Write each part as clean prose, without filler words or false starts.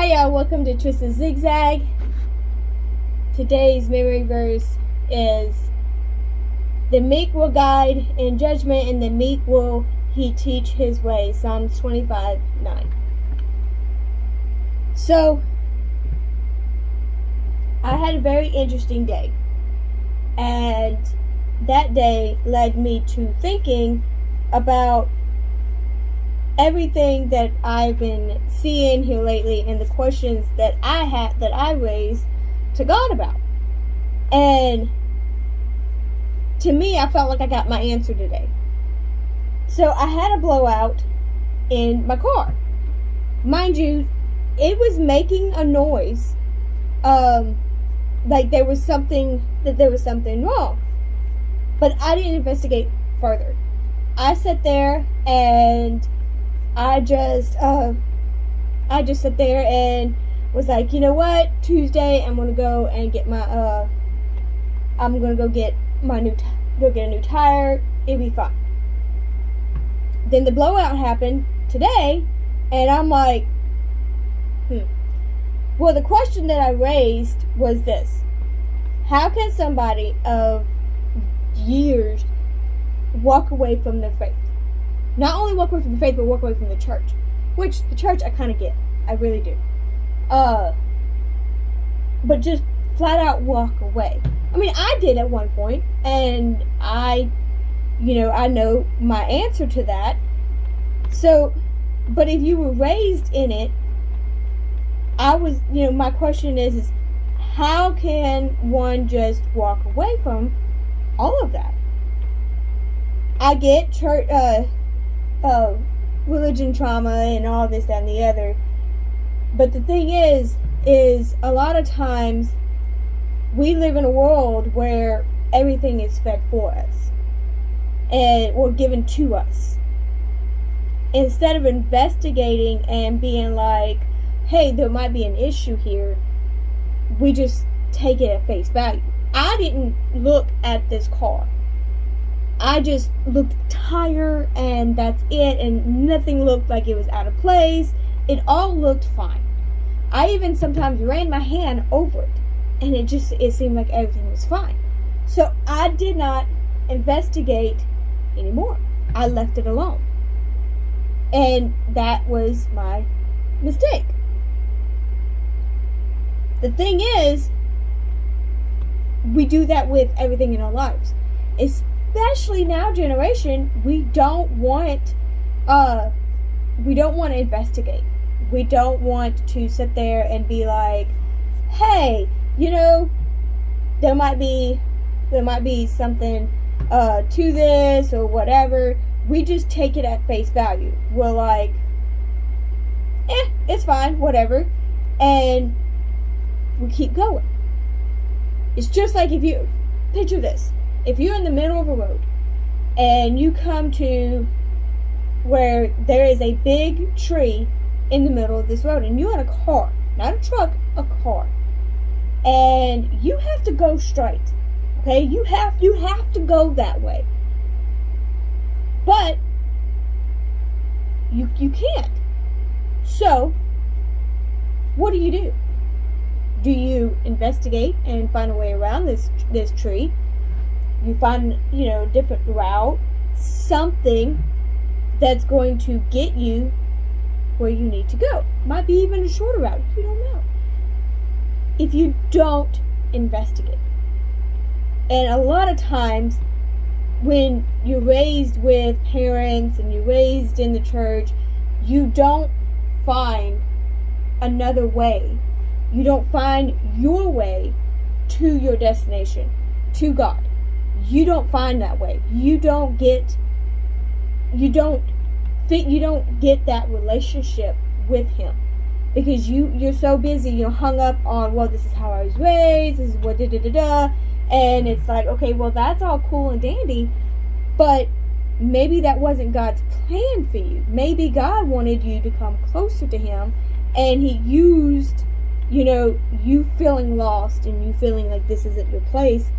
Hey y'all, welcome to Twisted Zigzag. Today's memory verse is, the meek will guide in judgment, and the meek will he teach his way. Psalms 25:9. So, I had a very interesting day. And that day led me to thinking about everything that I've been seeing here lately and the questions that I raised to God about. And to me, I felt like I got my answer today. So I had a blowout in my car. Mind you, it was making a noise, like there was something wrong. But I didn't investigate further. I sat there and I just sat there and was like, you know what? Tuesday, I'm gonna go and get my get a new tire. It'll be fine. Then the blowout happened today, and I'm like, Well, the question that I raised was this: how can somebody of years walk away from their faith? Not only walk away from the faith, but walk away from the church. Which, the church I kind of get. I really do. But just flat out walk away. I mean, I did at one point, and I know my answer to that. So, but if you were raised in it, my question is how can one just walk away from all of that? I get church, religion trauma and all this, that, and the other. But the thing is a lot of times we live in a world where everything is fed for us or given to us. Instead of investigating and being like, hey, there might be an issue here, we just take it at face value. I didn't look at this car. I just looked at the tire, and that's it, and nothing looked like it was out of place. It all looked fine. I even sometimes ran my hand over it, and it seemed like everything was fine. So I did not investigate anymore. I left it alone. And that was my mistake. The thing is, we do that with everything in our lives. Especially now generation, we don't want to investigate. We don't want to sit there and be like, hey, there might be something to this or whatever. We just take it at face value. We're like, it's fine, whatever, and we keep going. It's just like, if you picture this. If you're in the middle of a road and you come to where there is a big tree in the middle of this road, and you're in a car, not a truck, a car, and you have to go straight, okay? You have to go that way, but you can't. So what do? Do you investigate and find a way around this tree? You find, a different route, something that's going to get you where you need to go. Might be even a shorter route. You don't know. If you don't investigate. And a lot of times, when you're raised with parents and you're raised in the church, you don't find another way. You don't find your way to your destination, to God. You don't find that way. You don't get that relationship with Him, because you're so busy, you're hung up on, well, this is how I was raised, this is what and it's like, okay, well, that's all cool and dandy, but maybe that wasn't God's plan for you. Maybe God wanted you to come closer to Him, and He used, you feeling lost and you feeling like this isn't your place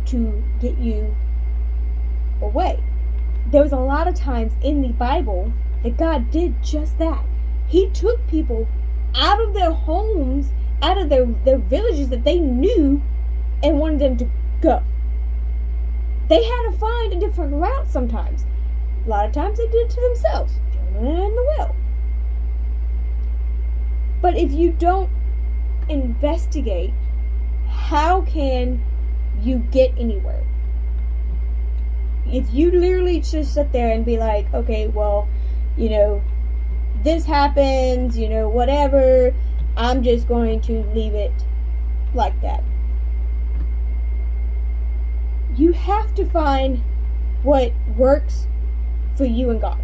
to get you away. There was a lot of times in the Bible that God did just that. He took people out of their homes, out of their villages that they knew and wanted them to go. They had to find a different route sometimes. A lot of times they did it to themselves. Jonah and the whale. But if you don't investigate, how can you get anywhere? If you literally just sit there and be like, okay, well, this happens, whatever, I'm just going to leave it like that. You have to find what works for you and God.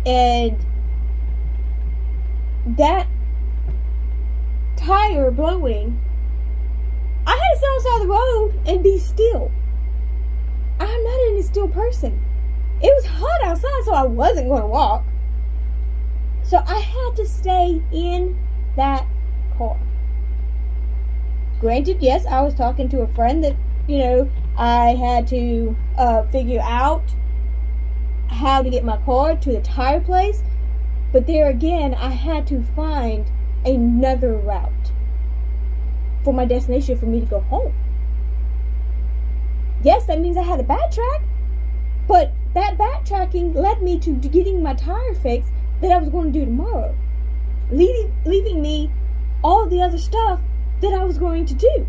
And that tire blowing, I had to sit on the side of the road and be still. I'm not an still person. It was hot outside, so I wasn't going to walk. So I had to stay in that car. Granted, yes, I was talking to a friend that, I had to figure out how to get my car to the tire place. But there again, I had to find another route for my destination for me to go home. Yes, that means I had to backtrack, but that backtracking led me to getting my tire fixed that I was going to do tomorrow, leaving me all the other stuff that I was going to do.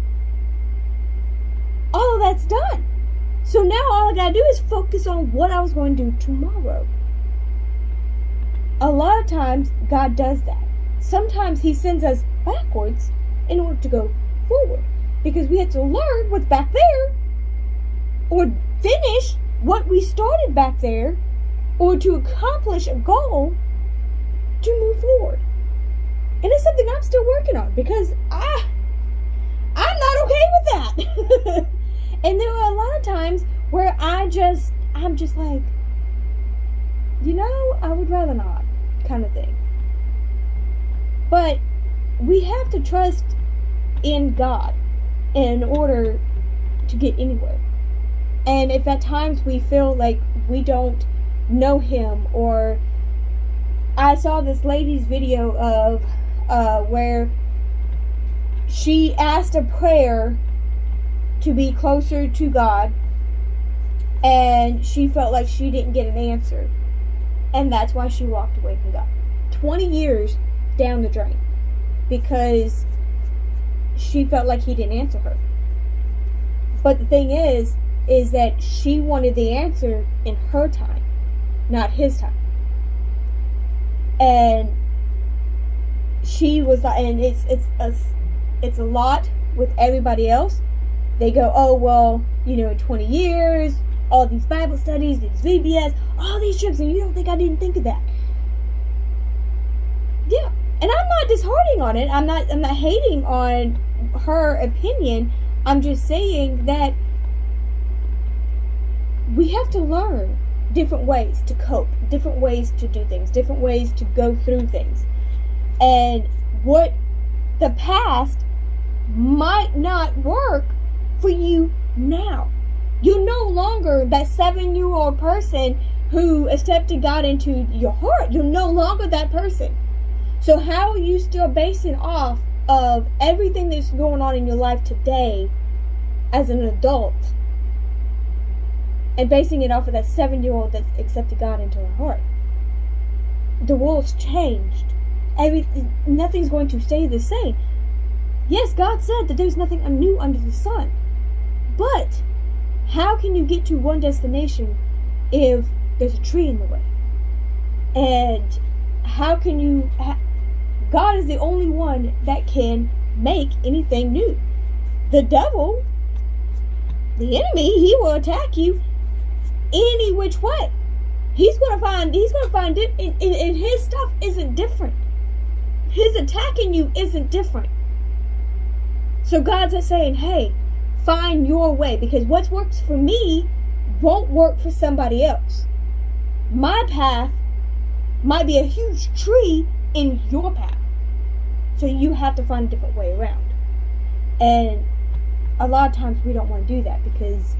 All of that's done. So now all I got to do is focus on what I was going to do tomorrow. A lot of times, God does that. Sometimes He sends us backwards in order to go forward, because we have to learn what's back there, or finish what we started back there, or to accomplish a goal to move forward. And it's something I'm still working on, because I'm not okay with that. And there are a lot of times where I'm just like, I would rather not, kind of thing. But we have to trust in God in order to get anywhere. And if at times we feel like we don't know Him, or I saw this lady's video of where she asked a prayer to be closer to God, and she felt like she didn't get an answer, and that's why she walked away from God. 20 years down the drain, because she felt like He didn't answer her. But the thing is that she wanted the answer in her time, not His time. And she was like, and it's a lot with everybody else. They go, oh, well, in 20 years, all these Bible studies, these VBS, all these trips, and you don't think I didn't think of that. Yeah, and I'm not disheartening on it. I'm not hating on her opinion. I'm just saying that we have to learn different ways to cope, different ways to do things, different ways to go through things. And what the past might not work for you now. You're no longer that 7-year-old person who accepted God into your heart. You're no longer that person. So how are you still basing off of everything that's going on in your life today as an adult, and basing it off of that 7-year-old that's accepted God into her heart? The world's changed. Nothing's going to stay the same. Yes, God said that there's nothing new under the sun. But how can you get to one destination if there's a tree in the way? And how can you... God is the only one that can make anything new. The devil, the enemy, he will attack you any which way. He's going to find it, and his stuff isn't different. His attacking you isn't different. So God's just saying, hey, find your way, because what works for me won't work for somebody else. My path might be a huge tree in your path. So you have to find a different way around. And a lot of times we don't want to do that because,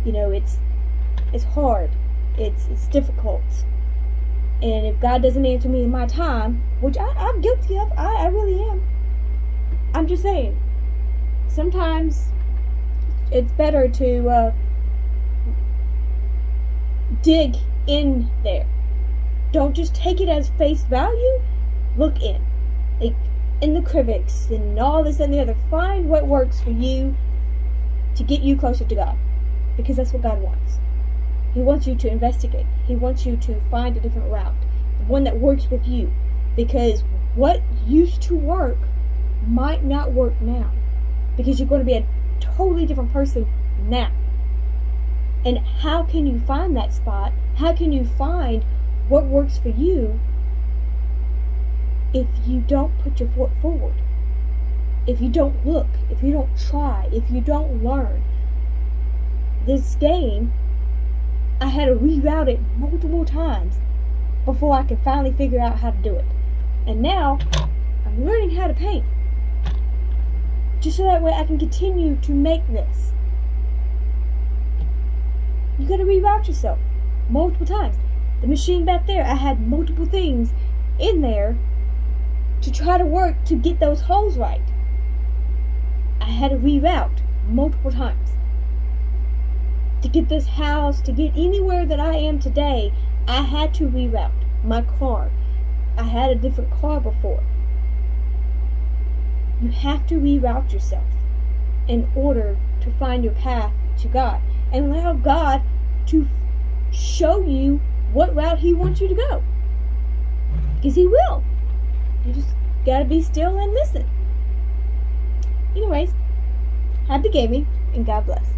it's hard. It's difficult. And if God doesn't answer me in my time, which I'm guilty of, I really am. I'm just saying, sometimes it's better to dig in there. Don't just take it as face value. Look in. Like, in the critics and all this and the other. Find what works for you to get you closer to God. Because that's what God wants. He wants you to investigate. He wants you to find a different route. One that works with you. Because what used to work might not work now. Because you're going to be a totally different person now. And how can you find that spot? How can you find what works for you if you don't put your foot forward? If you don't look, if you don't try, if you don't learn. This game, I had to reroute it multiple times before I could finally figure out how to do it. And now, I'm learning how to paint. Just so that way I can continue to make this. You gotta reroute yourself multiple times. The machine back there, I had multiple things in there to try to work to get those holes right. I had to reroute multiple times. To get this house, to get anywhere that I am today, I had to reroute my car. I had a different car before. You have to reroute yourself in order to find your path to God. And allow God to show you what route He wants you to go. Because He will. You just gotta be still and listen. Anyways, happy gaming and God bless.